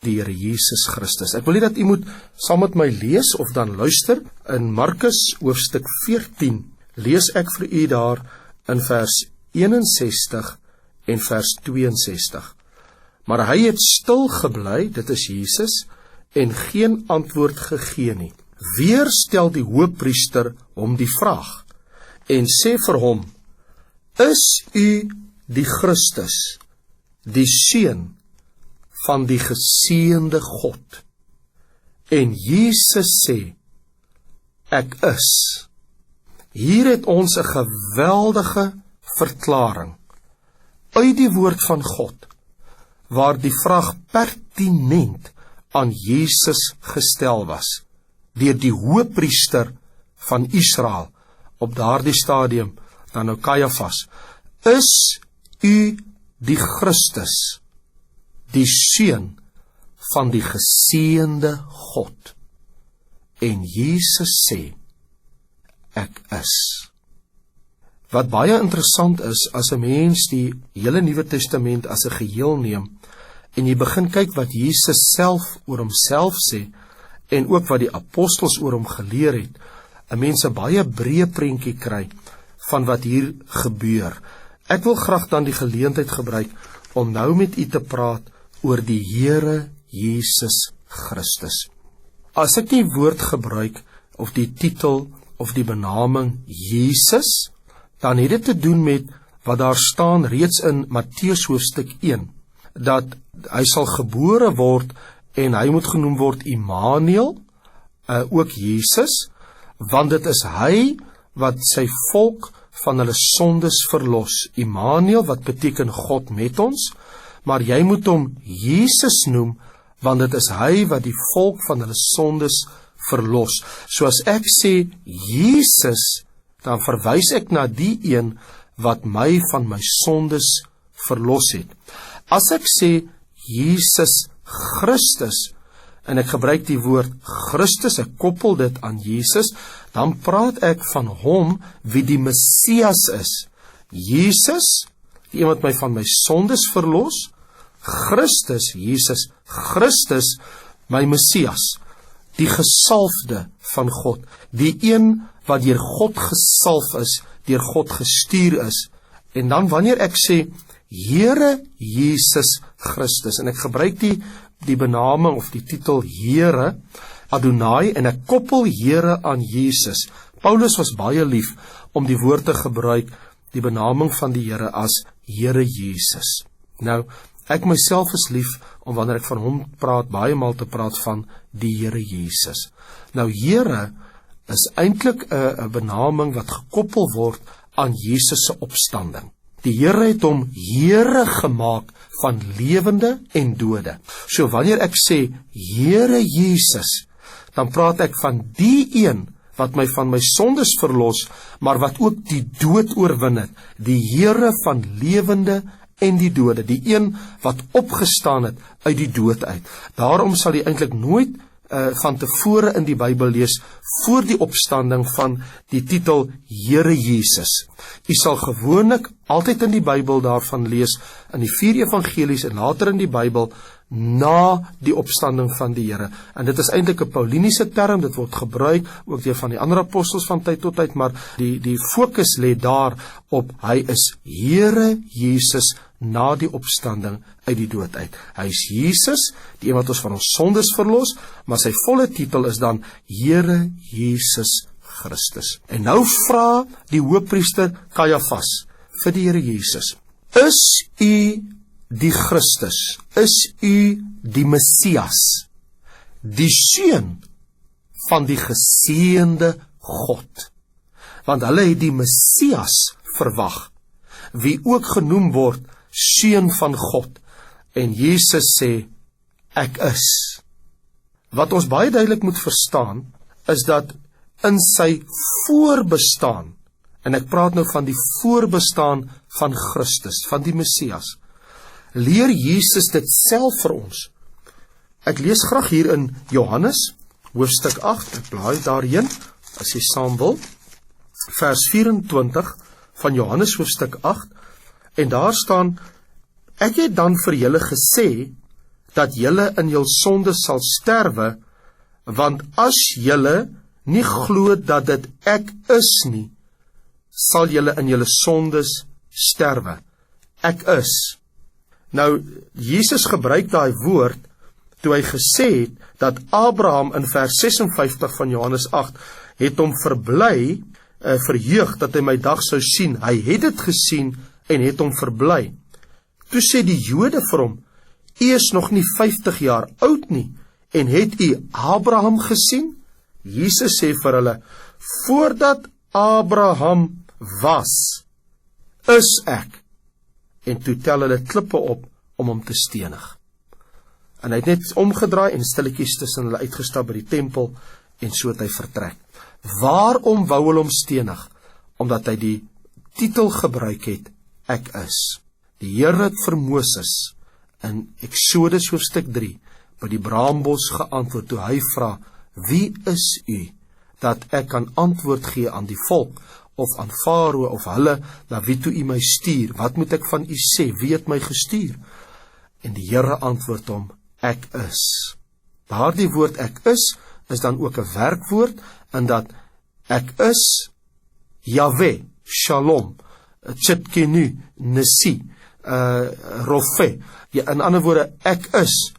die Here Jesus Christus. Ek wil nie dat u moet saam met my lees of dan luister. In Markus hoofstuk 14 lees ek vir u daar in vers 61 en vers 62. Maar hy het stil gebly, dit is Jesus, en geen antwoord gegee nie. Weer stel die hoofpriester hom die vraag en sê vir hom: Is u die Christus, die Seun van die geseënde God? En Jesus sê: Ek is. Hier het ons 'n geweldige verklaring uit die woord van God, waar die vraag pertinent aan Jesus gestel was, deur die hoofpriester van Israel, op daardie stadium, dan nou Kajafas: Is u die Christus, die Seun van die geseënde God? En Jesus sê: Ek is. Wat baie interessant is, as 'n mens die hele Nuwe Testament as 'n geheel neem, en jy begin kyk wat Jesus self oor homself sê, en ook wat die apostels oor hom geleer het, 'n mens 'n baie breë prentjie kry van wat hier gebeur. Ek wil graag dan die geleentheid gebruik om nou met u te praat oor die Here Jesus Christus. As ek die woord gebruik, of die titel, of die benaming Jesus, dan het dit te doen met wat daar staan reeds in Matteus hoofstuk 1, dat hy sal gebore word en hy moet genoem word Immanuel, ook Jesus, want dit is hy wat sy volk van hulle sondes verlos. Immanuel, wat beteken God met ons, maar jy moet hom Jesus noem, want dit is hy wat die volk van hulle sondes verlos. So as ek sê Jesus, dan verwys ek na die een wat my van my sondes verlos het. As ek sê Jesus Christus, en ek gebruik die woord Christus, ek koppel dit aan Jesus, dan praat ek van hom wie die Messias is. Jesus, die een wat my van my sondes verlos, Christus, Jesus Christus, my Messias, die gesalfde van God, die een wat deur God gesalf is, deur God gestuur is. En dan wanneer ek sê Here Jesus Christus, en ek gebruik die benaming of die titel Here, Adonai, en ek koppel Here aan Jesus. Paulus was baie lief om die woord te gebruik, die benaming van die Here as Here Jesus. Nou, ek myself is lief om wanneer ek van hom praat, baie maal te praat van die Here Jesus. Nou, Here is eintlik 'n benaming wat gekoppel word aan Jesus se opstanding. Die Here het hom Here gemaak van lewende en dode. So wanneer ek sê Here Jesus, dan praat ek van die een wat my van my sondes verlos, maar wat ook die dood oorwin het, die Here van lewende en die dode, die een wat opgestaan het uit die dood uit. Daarom sal jy eintlik nooit van tevore in die Bybel lees voor die opstanding van die titel Here Jesus. U sal gewoonlik altyd in die Bybel daarvan lees, in die 4 evangelies en later in die Bybel, na die opstanding van die Here. En dit is eintlik 'n Pauliniese term, dit word gebruik ook deur van die ander apostels van tyd tot tyd, maar die fokus lê daar op, hy is Here Jesus na die opstanding uit die dood uit. Hy is Jesus, die een wat ons van ons sondes verlos, maar sy volle titel is dan Here Jesus Christus. En nou vra die hoofpriester Kajafas vir die Here Jesus: Is u die Christus? Is u die Messias, die Seun van die geseënde God? Want hulle het die Messias verwag, wie ook genoem word Seun van God. En Jesus sê: Ek is. Wat ons baie duidelik moet verstaan, is dat in sy voorbestaan, en ek praat nou van die voorbestaan van Christus, van die Messias, leer Jesus dit self vir ons. Ek lees graag hier in Johannes, hoofstuk 8, ek blaai daarheen, as jy saam wil, vers 24 van Johannes hoofstuk 8, en daar staan: Ek het dan vir julle gesê, dat julle in jul sonde sal sterwe, want as julle nie glo dat dit ek is nie, sal julle in julle sondes sterwe. Ek is. Nou, Jesus gebruik daai woord toe hy gesê het dat Abraham in vers 56 van Johannes 8 het hom verbly, verheug dat hy my dag sou sien. Hy het dit gesien en het hom verbly. Toe sê die Jode vir hom, u is nog nie 50 jaar oud nie, en het u Abraham gesien? Jesus sê vir hulle, voordat Abraham was, is ek. En toe tel hulle klippe op om hom te stenig. En hy het net omgedraai en stilletjies tussen hulle uitgestap by die tempel, en so het hy vertrek. Waarom wou hulle hom stenig? Omdat hy die titel gebruik het, ek is. Die Here het vir Moses in Eksodus hoofstuk 3 by die braambos geantwoord toe hy vra, wie is u, dat ek kan antwoord gee aan die volk, of aan Farao, of hulle, na wie toe u my stuur, wat moet ek van u sê, wie het my gestuur? En die Here antwoord hom, ek is. Daardie woord ek is dan ook 'n werkwoord, in dat ek is, Yahweh, Shalom, Tsidkenu, Nissi, Rofe, ja, in ander woorde, ek is,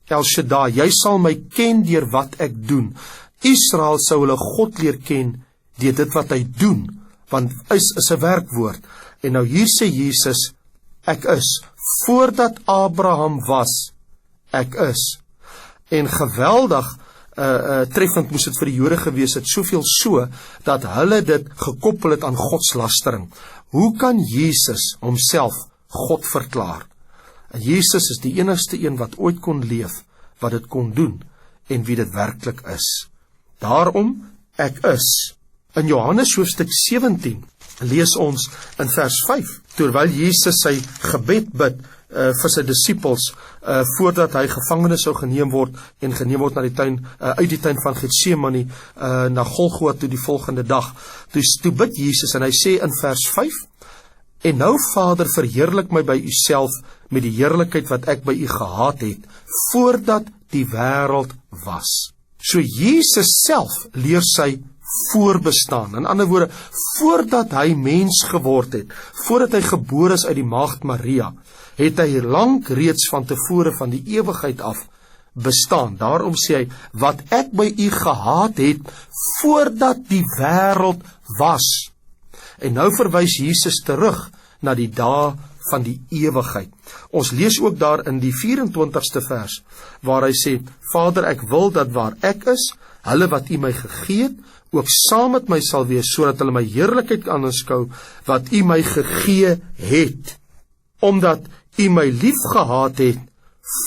El Shaddai, jy sal my ken deur wat ek doen. Israel sou hulle God leer ken deur dit wat hy doen, want is 'n werkwoord. En nou hier sê Jesus, ek is, voordat Abraham was, ek is. En geweldig treffend moes dit vir die Jode gewees het, soveel so, dat hulle dit gekoppel het aan godslastering. Hoe kan Jesus homself God verklaar? En Jesus is die enigste een wat ooit kon leef, wat dit kon doen, en wie dit werklik is. Daarom, ek is. In Johannes hoofstuk 17, lees ons in vers 5, terwyl Jesus sy gebed bid, vir sy disippels, voordat hy gevangene sou geneem word, en geneem word na die tuin, uit die tuin van Getsemane, na Golgotha toe die volgende dag. Toe bid Jesus, en hy sê in vers 5, en nou Vader, verheerlik my by u self, met die heerlikheid wat ek by u gehad het, voordat die wêreld was. So Jesus self leer sy voorbestaan. In ander woorde, voordat hy mens geword het, voordat hy gebore is uit die maagd Maria, het hy lank reeds van tevore van die ewigheid af bestaan. Daarom sê hy, wat ek by u gehad het, voordat die wêreld was. En nou verwys Jesus terug na die dae van die ewigheid. Ons lees ook daar in die 24ste vers, waar hy sê, Vader, ek wil dat waar ek is, hulle wat u my gegee het, ook saam met my sal wees, sodat hulle my heerlikheid kan aanskou, wat u my gegee het, omdat u my lief gehad het,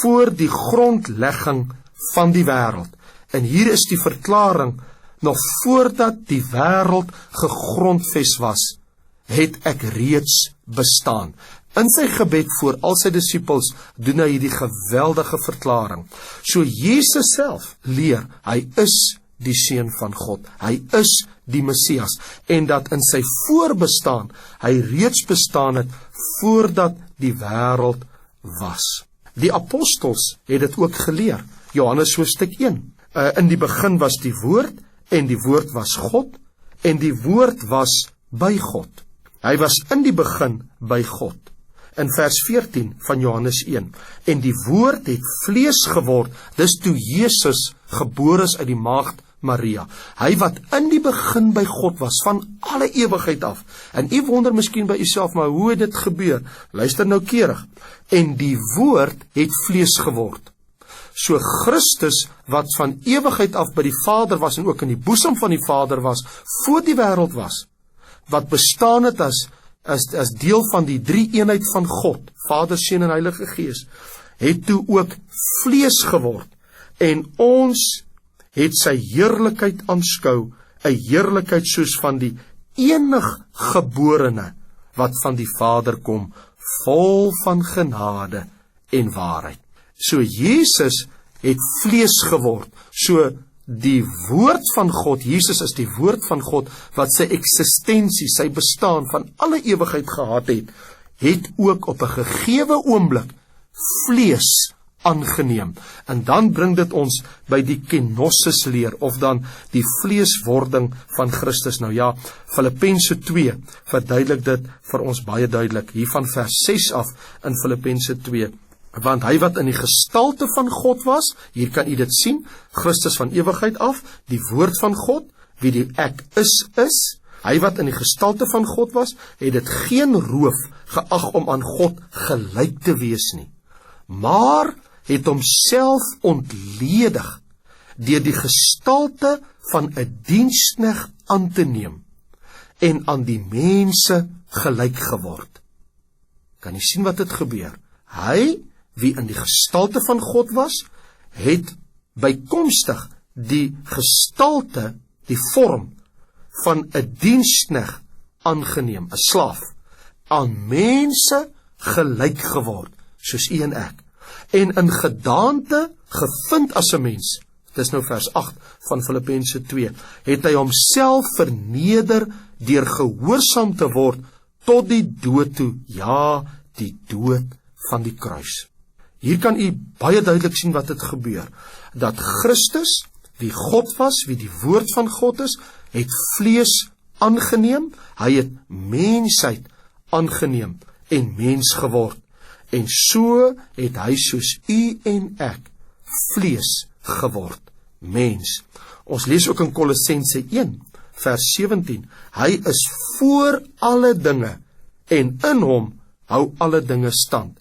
voor die grondlegging van die wêreld. En hier is die verklaring, nog voordat die wêreld gegrondves was, het ek reeds bestaan. In sy gebed voor al sy disippels doen hy hierdie geweldige verklaring. So Jesus self leer, hy is die Seun van God, hy is die Messias, en dat in sy voorbestaan, hy reeds bestaan het, voordat die wêreld was. Die apostels het dit ook geleer, Johannes hoofstuk 1, in die begin was die woord, en die woord was God, en die woord was by God. Hy was in die begin by God. In vers 14 van Johannes 1, en die woord het vlees geword, dis toe Jesus gebore is uit die maagd Maria. Hy wat in die begin by God was, van alle ewigheid af. En u wonder miskien by uself, maar hoe het dit gebeur? Luister nou keurig. En die woord het vlees geword. So Christus, wat van ewigheid af by die Vader was, en ook in die boesem van die Vader was, voor die wêreld was, wat bestaan het as deel van die drie eenheid van God, Vader, Seun en Heilige Gees, het toe ook vlees geword, en ons het sy heerlikheid aanskou, 'n heerlikheid soos van die eniggeborene, wat van die Vader kom, vol van genade en waarheid. So Jesus het vlees geword, so die woord van God, Jesus is die woord van God, wat sy eksistensie, sy bestaan van alle ewigheid gehad het ook op 'n gegewe oomblik vlees aangeneem. En dan bring dit ons by die kenosis leer, of dan die vleeswording van Christus. Nou ja, Filippense 2 verduidelik dit vir ons baie duidelik, hier van vers 6 af in Filippense 2. Want hy wat in die gestalte van God was, hier kan u dit sien, Christus van ewigheid af, die woord van God, wie die ek is, hy wat in die gestalte van God was, het dit geen roof geag om aan God gelyk te wees nie, maar het homself ontledig deur die gestalte van 'n diensknegt aan te neem en aan die mense gelyk geword. Kan jy sien wat het gebeur? Hy, wie in die gestalte van God was, het bykomstig die gestalte, die vorm van 'n diensknegt aangeneem, 'n slaaf, aan mense gelyk geword, soos u en ek, en in gedaante gevind as 'n mens. Dis nou vers 8 van Filippense 2, het hy homself verneder deur gehoorsaam te word tot die dood toe, ja, die dood van die kruis. Hier kan u baie duidelik sien wat het gebeur, dat Christus, wie God was, wie die woord van God is, het vlees aangeneem, hy het mensheid aangeneem en mens geword, en so het hy soos u en ek vlees geword, mens. Ons lees ook in Kolossense 1 vers 17, hy is voor alle dinge en in hom hou alle dinge stand.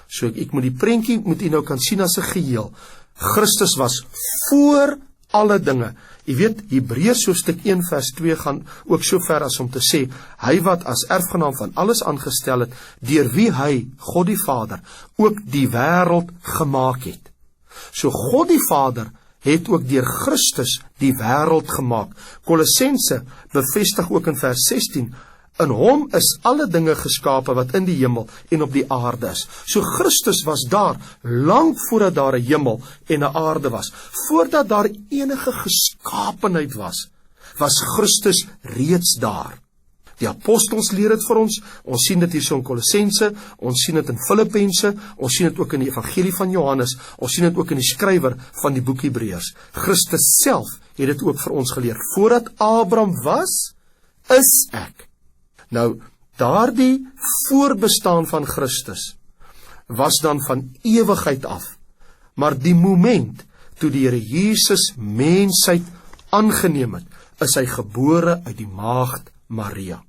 So ek moet die prentjie moet u nou kan sien as 'n geheel. Christus was voor alle dinge. Jy weet, Hebreërs hoofstuk 1 vers 2 gaan ook so ver as om te sê, hy wat as erfgenaam van alles aangestel het, deur wie hy, God die Vader, ook die wêreld gemaak het. So God die Vader het ook deur Christus die wêreld gemaak. Kolossense bevestig ook in vers 16, in hom is alle dinge geskape wat in die hemel en op die aarde is. So Christus was daar, lank voordat daar 'n hemel en 'n aarde was. Voordat daar enige geskapenheid was Christus reeds daar. Die apostels leer dit vir ons sien dit hierso in Kolossense, ons sien dit in Filippense, ons sien dit ook in die evangelie van Johannes, ons sien dit ook in die skrywer van die boek Hebreërs. Christus self het dit ook vir ons geleer. Voordat Abraham was, is ek. Nou, daardie voorbestaan van Christus was dan van ewigheid af, maar die moment toe die Here Jesus mensheid aangeneem het, is hy gebore uit die maagd Maria.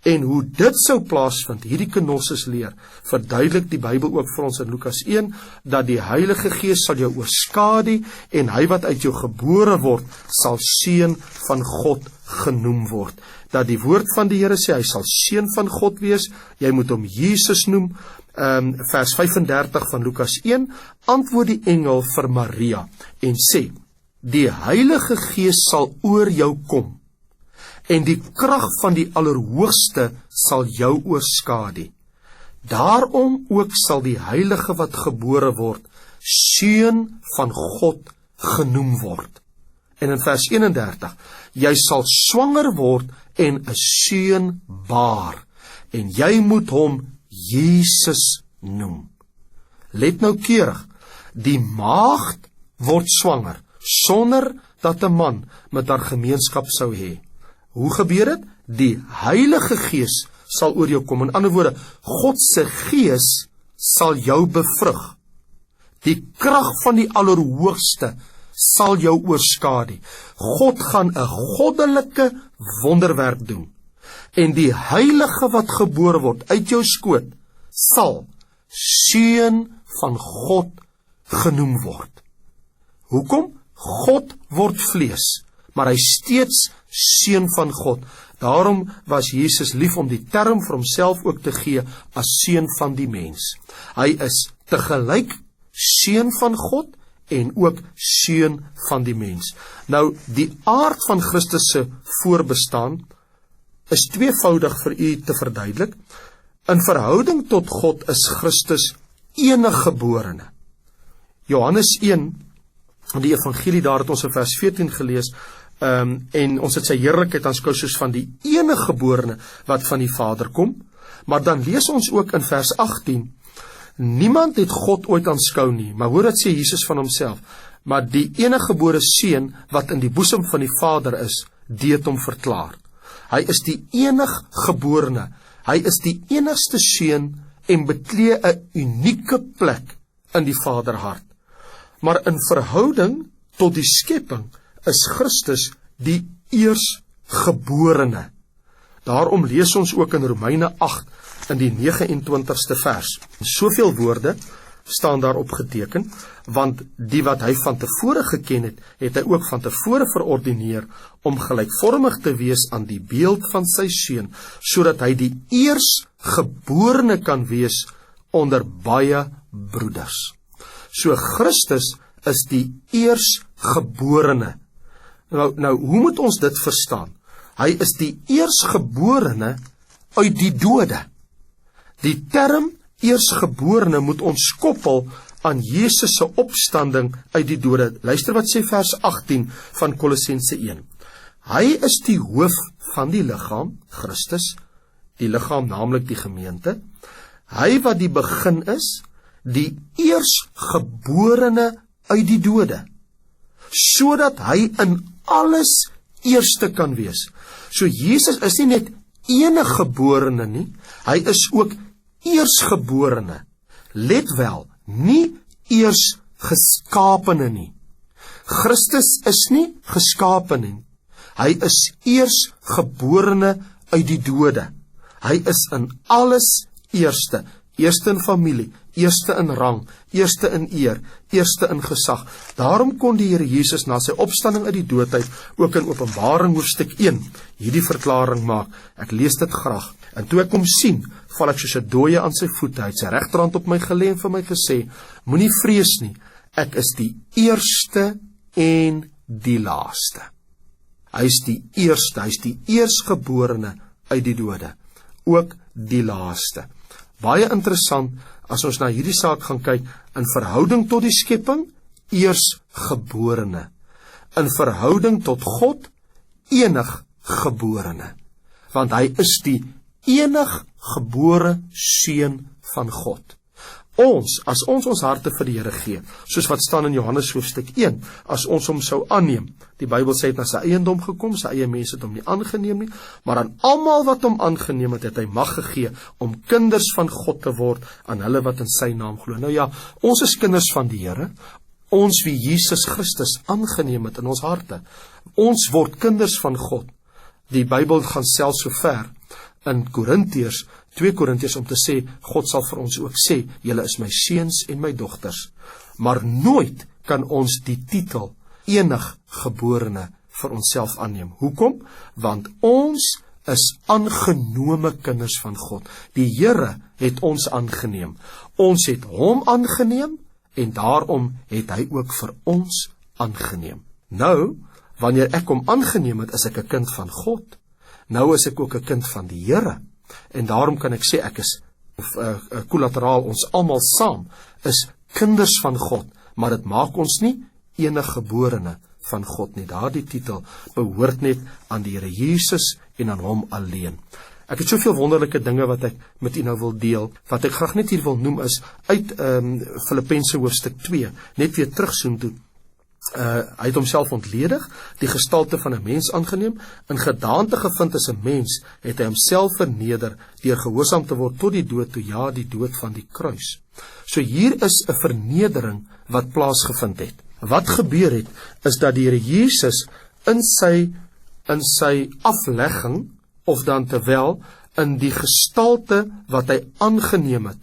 En hoe dit sou plaasvind, hierdie kenosis leer, verduidelik die Bybel ook vir ons in Lukas 1, dat die Heilige Gees sal jou oorskadu, en hy wat uit jou gebore word, sal seun van God genoem word. Dat die woord van die Here sê, hy sal seun van God wees, jy moet hom Jesus noem. Vers 35 van Lukas 1, antwoord die engel vir Maria, en sê, die Heilige Gees sal oor jou kom, en die krag van die Allerhoogste sal jou oorskadu. Daarom ook sal die Heilige wat gebore word, seun van God genoem word. En in vers 31, jy sal swanger word en 'n seun baar, en jy moet hom Jesus noem. Let nou keurig, die maagd word swanger, sonder dat 'n man met haar gemeenskap sou hê. Hoe gebeur dit? Die Heilige Gees sal oor jou kom. In ander woorde, God se Gees sal jou bevrug. Die krag van die Allerhoogste sal jou oorskadu. God gaan 'n goddelike wonderwerk doen. En die Heilige wat gebore word uit jou skoot, sal seun van God genoem word. Hoekom? God word vlees, maar hy steeds seun van God. Daarom was Jesus lief om die term vir homself ook te gee as seun van die mens. Hy is tegelyk seun van God en ook seun van die mens. Nou, die aard van Christus se voorbestaan is tweevoudig vir u te verduidelik. In verhouding tot God is Christus eniggeborene. Johannes 1, die evangelie, daar het ons in vers 14 gelees, en ons het sy heerlikheid aanskou soos van die eniggeborene wat van die Vader kom. Maar dan lees ons ook in vers 18, Niemand het God ooit aanskou nie, maar hoor wat sê Jesus van homself, maar die enige gebore seun wat in die boesem van die Vader is, die het hom verklaar. Hy is die enige geborene, hy is die enigste seun en beklee 'n unieke plek in die Vaderhart. Maar in verhouding tot die skepping is Christus die eersgeborene. Daarom lees ons ook in Romeine 8 in die 29ste vers. Soveel woorde staan daarop geteken, want die wat hy van tevore geken het, het hy ook van tevore verordineer om gelykvormig te wees aan die beeld van sy seun, sodat hy die eersgeborene kan wees onder baie broeders. So Christus is die eersgeborene. Nou, hoe moet ons dit verstaan? Hy is die eersgeborene uit die dode. Die term eersgeborene moet ons koppel aan Jesus se opstanding uit die dode. Luister wat sê vers 18 van Kolossense 1. Hy is die hoof van die liggaam, Christus, die liggaam naamlik die gemeente. Hy wat die begin is, die eersgeborene uit die dode, sodat hy in alles eerste kan wees. So Jesus is nie net enige geborene nie, hy is ook eersgeborene. Let wel, nie eers geskapene nie. Christus is nie geskapen nie. Hy is eersgeborene uit die dode. Hy is in alles eerste. Eerste in familie, eerste in rang, eerste in eer, eerste in gesag. Daarom kon die Here Jesus na sy opstanding uit die dood uit ook in Openbaring hoofstuk 1 hierdie verklaring maak. Ek lees dit graag. En toe ek hom sien, val ek soos 'n dooie aan sy voete. Hy het sy regterhand op my gelê en vir my gesê: Moenie vrees nie, ek is die eerste en die laaste. Hy is die eerste, hy is die eersgeborene uit die dode, ook die laaste. Baie interessant, as ons na hierdie saak gaan kyk, in verhouding tot die skepping, eersgeborene. In verhouding tot God, eniggeborene. Want hy is die eniggebore seun van God. As ons harte vir die Here gee, soos wat staan in Johannes hoofstuk 1, as ons hom sou aanneem, die Bybel sê het na sy eiendom gekom, sy eie mense het hom nie aangeneem nie, maar aan almal wat hom aangeneem het, het hy mag gegee om kinders van God te word, aan hulle wat in sy naam glo. Nou ja, ons is kinders van die Here, ons wie Jesus Christus aangeneem het in ons harte. Ons word kinders van God. Die Bybel gaan selfs so ver in Korintiërs, 2 Korintiërs, om te sê, God sal vir ons ook sê, julle is my seuns en my dogters. Maar nooit kan ons die titel eniggeborene vir onsself aanneem. Hoekom? Want ons is aangenome kinders van God. Die Here het ons aangeneem. Ons het hom aangeneem en daarom het hy ook vir ons aangeneem. Nou, wanneer ek hom aangeneem het, is ek 'n kind van God. Nou is ek ook 'n kind van die Here. En daarom kan ek sê ek is kollateraal, ons almal saam is kinders van God, maar dit maak ons nie eniggeborene van God nie. Daardie titel behoort net aan die Here Jesus en aan hom alleen. Ek het soveel wonderlike dinge wat ek met u nou wil deel. Wat ek graag net hier wil noem is uit Filippense hoofstuk 2, net weer terugsoen toe. Hy het homself ontledig, die gestalte van 'n mens aangeneem, in gedaante gevind as 'n mens, het hy homself verneder deur gehoorsaam te word tot die dood, toe ja, die dood van die kruis. So hier is 'n vernedering wat plaasgevind het. Wat gebeur het, is dat die Here Jesus in sy aflegging, of dan terwyl in die gestalte wat hy aangeneem het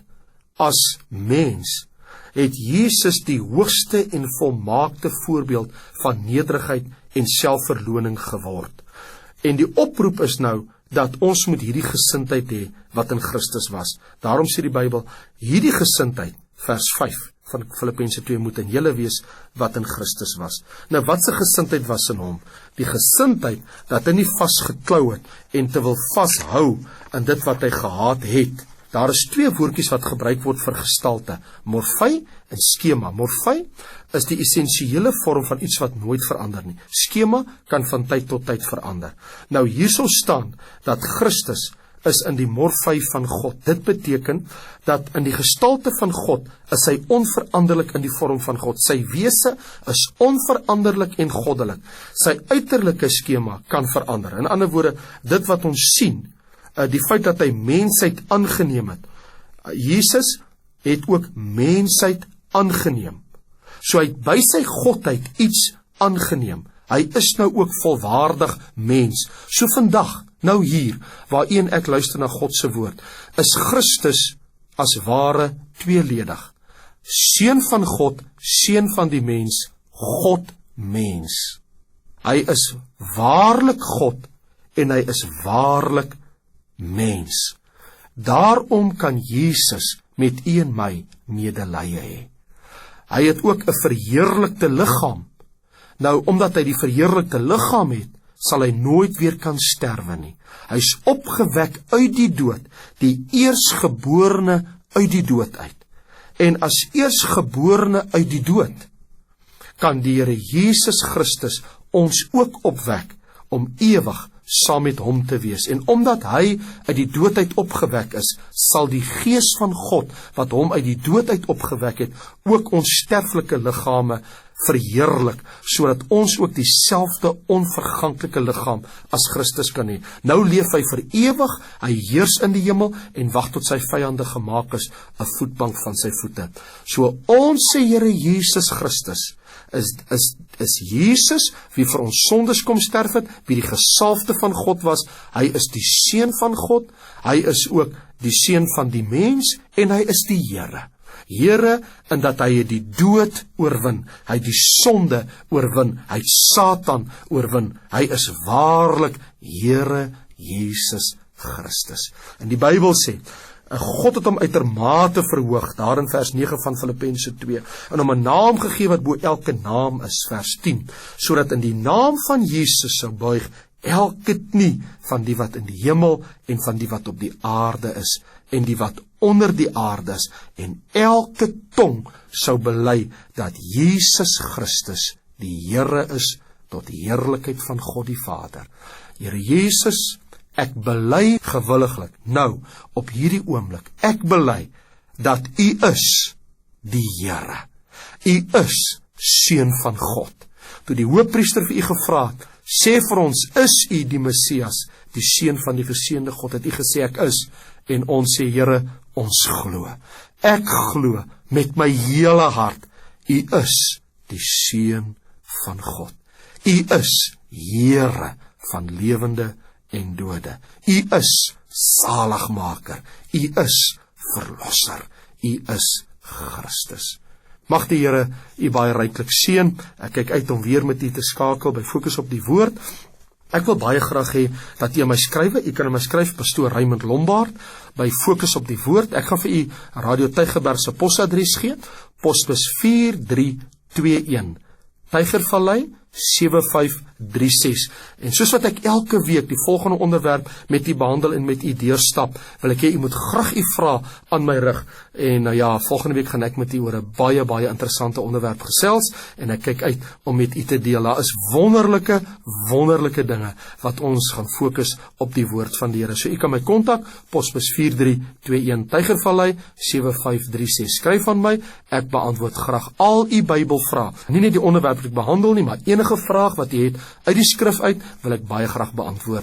as mens, het Jesus die hoogste en volmaakte voorbeeld van nederigheid en selfverloning geword. En die oproep is nou, dat ons moet hierdie gesindheid hê, wat in Christus was. Daarom sê die Bybel, hierdie gesindheid, vers 5 van Filippense 2, moet in julle wees, wat in Christus was. Nou, wat se gesindheid was in hom? Die gesindheid, dat hy nie vasgeklou het, en te wil vashou, in dit wat hy gehaat het. Daar is 2 woordjies wat gebruik word vir gestalte, morfei en skema. Morfei is die essensiële vorm van iets wat nooit verander nie. Skema kan van tyd tot tyd verander. Nou hierso staan dat Christus is in die morfei van God. Dit beteken dat in die gestalte van God is hy onveranderlik in die vorm van God. Sy wese is onveranderlik en goddelik. Sy uiterlike skema kan verander. In ander woorde, dit wat ons sien, die feit dat hy mensheid aangeneem het. Jesus het ook mensheid aangeneem. So hy het by sy godheid iets aangeneem. Hy is nou ook volwaardig mens. So vandag, nou hier, waarin ek luister na God se woord, is Christus as ware tweeledig. Seun van God, seun van die mens, God mens. Hy is waarlik God en hy is waarlik mens. Daarom kan Jesus met u en my medelee hê. Hy het ook 'n verheerlikte liggaam. Nou, omdat hy die verheerlikte liggaam het, sal hy nooit weer kan sterwe nie. Hy is opgewek uit die dood, die eersgeborene uit die dood uit. En as eersgeborene uit die dood, kan die Here Jesus Christus ons ook opwek om ewig saam met hom te wees. En omdat hy uit die dood uit opgewek is, sal die Gees van God, wat hom uit die dood uit opgewek het, ook ons sterflike liggame verheerlik, sodat ons ook dieselfde onverganklike liggaam as Christus kan hê. Nou leef hy vir ewig, hy heers in die hemel en wag tot sy vyande gemaak is 'n voetbank van sy voete. So ons se Here Jesus Christus is Jesus wie vir ons sondes kom sterf het, wie die gesalfde van God was. Hy is die seun van God, hy is ook die seun van die mens en hy is die Here. Here, in dat hy het die dood oorwin, hy het die sonde oorwin, hy het Satan oorwin, hy is waarlik Here Jesus Christus. En die Bybel sê, God het hom uitermate verhoog, daar in vers 9 van Filippense 2, en hom 'n naam gegee wat bo elke naam is, vers 10, sodat in die naam van Jesus sou buig elke knie van die wat in die hemel en van die wat op die aarde is en die wat onder die aarde is, en elke tong sou bely dat Jesus Christus die Here is, tot die heerlikheid van God die Vader. Here Jesus, ek bely gewilliglik, nou, op hierdie oomblik, ek bely dat u is die Here. U is seun van God. Toe die hoofpriester vir u gevra het, sê vir ons, is u die Messias, die seun van die verseënde God, het u gesê ek is, en ons sê, Here, ons glo. Ek glo met my hele hart, u is die seun van God. U is Here van lewende en dode. U is saligmaker. U is verlosser. U is Christus. Mag die Here u baie ryklik seën. Ek kyk uit om weer met u te skakel by Fokus op die Woord. Ek wil baie graag hê dat u aan my skrywe. U kan aan my skryf, Pastoor Raymond Lombard, by Fokus op die Woord. Ek gaan vir u Radio Tygerberg se posadres gee. Posbus 4321. Tygervallei 7536. En soos wat ek elke week die volgende onderwerp met u behandel en met u deurstap, wil ek hê u moet graag u vra aan my rig. En volgende week gaan ek met u oor 'n baie interessante onderwerp gesels en ek kyk uit om met u te deel. Daar is wonderlike dinge wat ons gaan fokus op die woord van die Here. So u kan my kontak, Posbus 4321 Tygervallei 7536. Skryf aan my, ek beantwoord graag al u Bybelvrae. Nie net die onderwerp wat ek behandel nie, maar enige vraag wat u het uit die skrif uit, wil ek baie graag beantwoord.